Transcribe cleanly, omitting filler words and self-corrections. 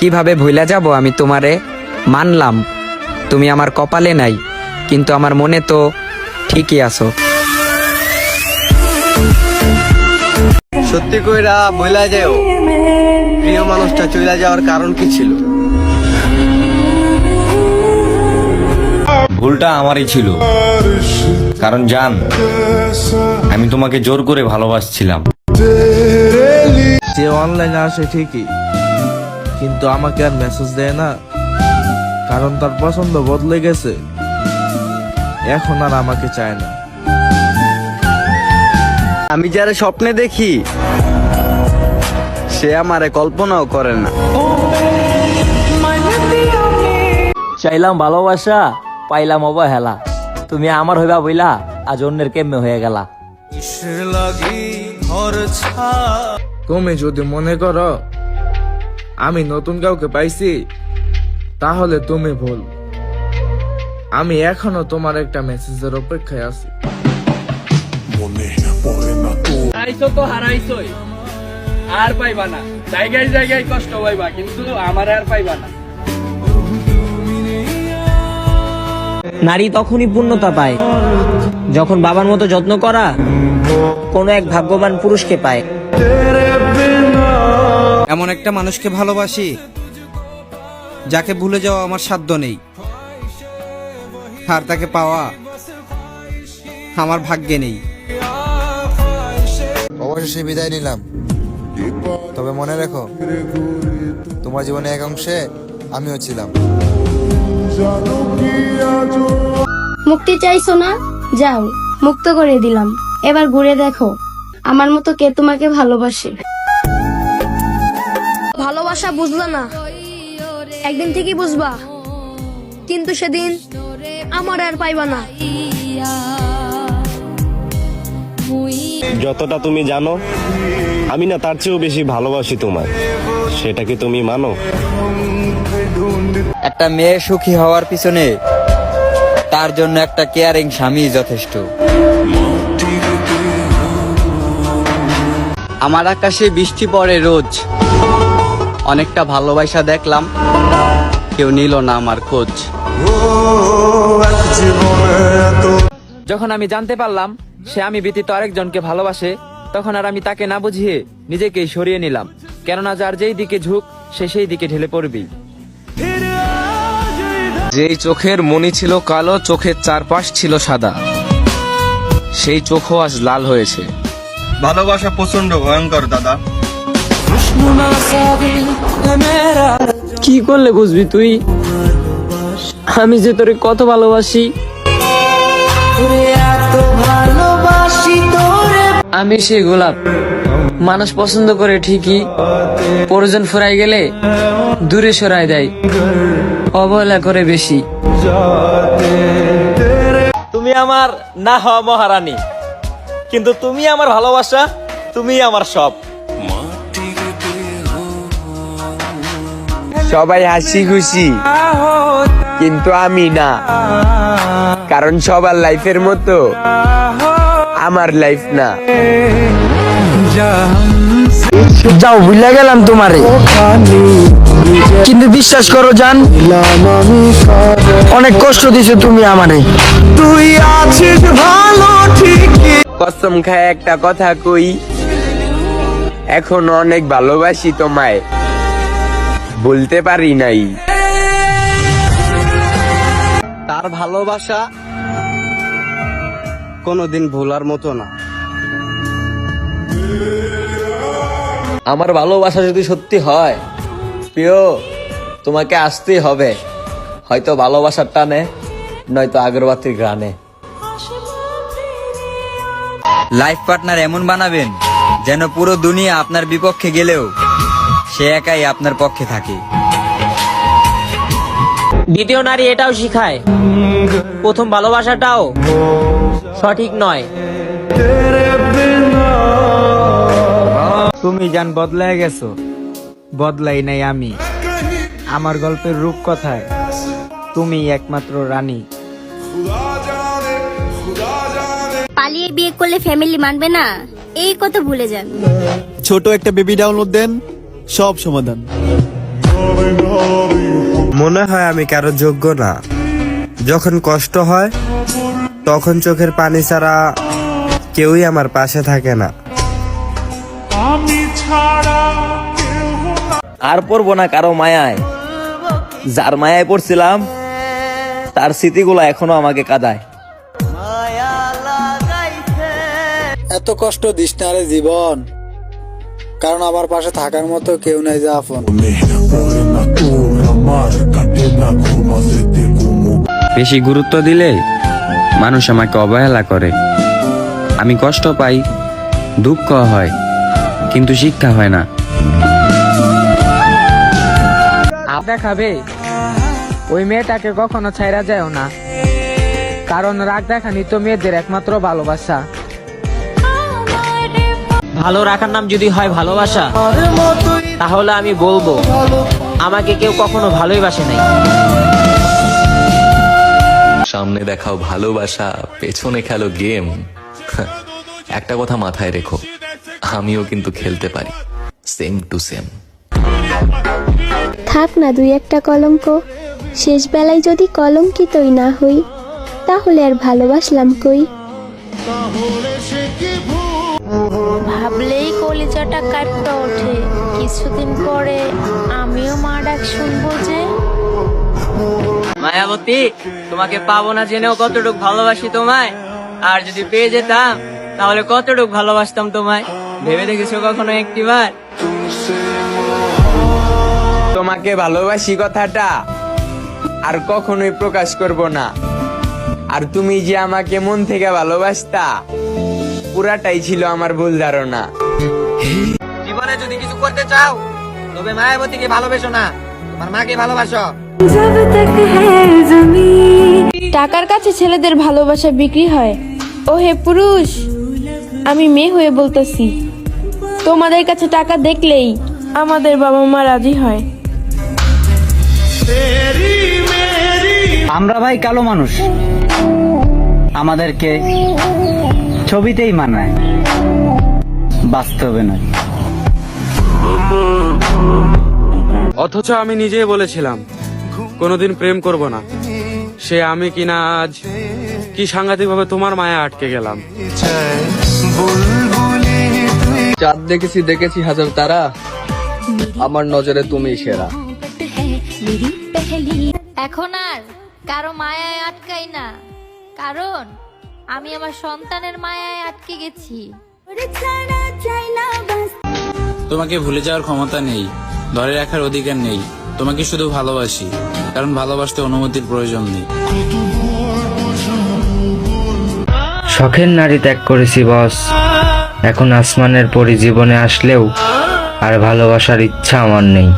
কিভাবে ভুলা যাব আমি তোমারে? মানলাম তুমি আমার কপালে নাই, কিন্তু আমার মনে তো ঠিকই আছো। সত্যি কইরা বইলা যাও, প্রিয় মানুষটা চলে যাওয়ার কারণ কি ছিল? ভুলটা আমারই ছিল, কারণ জান আমি তোমাকে জোর করে ভালোবাসছিলাম। যে অনলাইনে আসে ঠিকই, কিন্তু আমাকে আর মেসেজ দেয় না, কারণ তার পছন্দ বদলে গেছে। এখন আর আমাকে চায় না। আমি যারা স্বপ্নে দেখি সে আমারে কল্পনাও করে না। চাইলাম ভালোবাসা, পাইলাম অবহেলা। তুমি আমার হইবা বইলা আজ অন্যের কেমনে হয়ে গেলা। তুমি যদি মনে করো আমি নতুন কাউকে পাইছি, তাহলে তুমি ভুল। আমি এখনো তোমার একটা মেসেজের অপেক্ষায় আছি। হারাইছো তো হারাইছোই, আর পাইবা না। জায়গায় জায়গায় কষ্ট পাইবা, কিন্তু আমার আর পাইবা না। নারী তখনই পূর্ণতা পায় যখন বাবার মতো যত্ন করা কোনো এক ভাগ্যবান পুরুষকে পায়। এমন একটা মানুষকে ভালোবাসি যাকে ভুলে যাওয়া আমার সাধ্য নেই, আর তাকে পাওয়া আমার ভাগ্যে নেই। অবশেষে বিদায় নিলাম, তবে মনে রেখো তোমার জীবনে এক অংশে আমিও ছিলাম। মুক্তি চাইছো না? যাও, মুক্ত করে দিলাম। এবার ঘুরে দেখো আমার মতো কে তোমাকে ভালোবাসে। ভালোবাসা বুঝলা না, একদিন ঠিকই বুঝবা, কিন্তু সেদিন আমার আর পাইবা না। যতটা তুমি জানো আমি না তার চেয়েও বেশি ভালোবাসি তোমায়, সেটা কি তুমি মানো? একটা মেয়ে সুখী হওয়ার পিছনে তার জন্য একটা কেয়ারিং স্বামী যথেষ্ট। আমার আকাশে বৃষ্টি পড়ে রোজ, অনেকটা ভালোবাসা দেখলাম, কেউ নিল না আমার খোঁজ। যখন আমি জানতে পারলাম সে আমি ব্যতীত আরেকজনকে ভালোবাসে, তখন আর আমি তাকে না বুঝিয়ে নিজেকেই সরিয়ে নিলাম। কেননা যার যেই দিকে ঝুঁক সে সেই দিকে ঢেলে পড়বেই। যেই চোখের মনি ছিল কালো, চোখের চারপাশ ছিল সাদা, সেই চোখও আজ লাল হয়েছে। ভালোবাসা প্রচন্ড ভয়ঙ্কর দাদা। কি করলে বুঝবি তুই আমি যে তোরে কত ভালোবাসি? আমি সেই গোলাপ, মানুষ পছন্দ করে ঠিকই, প্রয়োজন ফুরাই গেলে দূরে সরাই দেয়, অবহেলা করে বেশি। তুমি আমার না হওয়া মহারানী, কিন্তু তুমি আমার ভালোবাসা, তুমি আমার সব। সবাই হাসি খুশি, কিন্তু আমি না, কারণ সবার লাইফের মতো আমার লাইফ না। যাও, ভুলে গেলাম তোমারে, কিন্তু বিশ্বাস করো জান, অনেক কষ্ট দিছো তুমি আমারে। তুই আছিস ভালো ঠিকই, কসম খায় একটা কথা কই, এখন অনেক ভালোবাসি তোমায়, বলতে পারি নাই। তার ভালোবাসা কোনোদিন ভোলার মতো না। আমার ভালোবাসা যদি সত্যি হয় প্রিয়, তোমাকে আসতেই হবে, হয়তো ভালোবাসার টানে, নয়তো আগরবাতির গ্রানে। লাইফ পার্টনার এমন বানাবেন যেন পুরো দুনিয়া আপনার বিপক্ষে গেলেও সে একাই আপনার পক্ষে থাকে। দ্বিতীয় নারী এটাও শিখায়, প্রথম ভালোবাসাটাও সঠিক নয়। তুমি জান বদলায় গেছো, বদলাই নাই আমি। আমার গল্পের রূপকথায় তুমি একমাত্র রানী। পালিয়ে বিয়ে করলে ফ্যামিলি মানবে না, এই কথা ভুলে যান। ছোট একটা বেবি ডাউনলোড দেন, সব সমাধান। মনে হয় আমি কারো যোগ্য না। যখন কষ্ট হয় তখন চোখের পানি ছাড়া কেউই আমার পাশে থাকে না। আর পড়বো না কারো মায়ায়। যার মায়ায় পড়ছিলাম তার স্মৃতিগুলো এখনো আমাকে কাঁদায়। এত কষ্ট দিস না রে জীবন, কারণ আমার পাশে থাকার মতো কেউ নাই যে আপন। বেশি গুরুত্ব দিলে মানুষ আমাকে অবহেলা করে। আমি কষ্ট পাই, দুঃখ হয়, কিন্তু শিক্ষা হয় না। দেখাবে ওই মেয়েটাকে কখনো ছাইরা যায়ও না, কারণ রাগ দেখানি তো মেয়েদের একমাত্র ভালোবাসা। ভালো রাখার নাম যদি হয় ভালোবাসা, তাহলে আমি বলবো আমাকে কেউ কখনো ভালোই বাসে নাই। সামনে দেখাও ভালোবাসা, পেছনে খেলো গেম। একটা কথা মাথায় রেখো, আমিও কিন্তু খেলতে পারি, সেম টু সেম। থাক না দুই একটা কলঙ্ক, শেষ বেলায় যদি কলঙ্কিতই না হই, তাহলে আর ভালোবাসলাম কই। ভাবলেই কলিজাটা কাঁপতে ওঠে, কিছুদিন পরে আমিও মা ডাক শুনবো যে। মায়াবতী, তোমাকে পাবো না জেনেও কতটুক ভালোবাসি তোমায়, আর যদি পেয়ে যেতাম তাহলে কতটুক ভালোবাসতাম তোমায়। ভেবে দেখেছো কখনো একটিবার? তোমাকে ভালোবাসি কথাটা আর কখনোই প্রকাশ করব না। আর তুমি যে আমাকে মন থেকে ভালোবাসতা, পুরাটাই ছিল আমার ভুল ধারণা। জীবনে যদি কিছু করতে চাও তবে মায়াবতীকে ভালোবেসো না, তোমার মাকে ভালোবাসো। টাকার কাছে ছেলেদের ভালোবাসা বিক্রি হয়। ও হে পুরুষ, আমি মেয়ে হয়ে বলতেছি, তোমাদের কাছে টাকা দেখলেই আমাদের বাবা মা রাজি হয়। আমরা ভাই কালো মানুষ, আমাদেরকে ছবিতেই মানায়, বাস্তবে নয়। অথচ আমি নিজেই বলেছিলাম কোনোদিন প্রেম করব না। সে আমি কিনা আজ কি সাংঘাতিক ভাবে তোমার মায়া আটকে গেলাম। চাঁদ দেখেছি হাজার তারা, আমার নজরে তুমি সেরা। এখন আর কারো মায়ায় আটকাই না, কারণ আমি আমার সন্তানের মায়ায় আটকে গেছি। তোমাকে ভুলে যাওয়ার ক্ষমতা নেই, ধরে রাখার অধিকার নেই। তোমাকে শুধু ভালোবাসি, কারণ ভালোবাসতে অনুমতির প্রয়োজন নেই। শখের নারী ত্যাগ করেছি বস, এখন আসমানের পরি জীবনে আসলেও আর ভালোবাসার ইচ্ছা আমার নেই।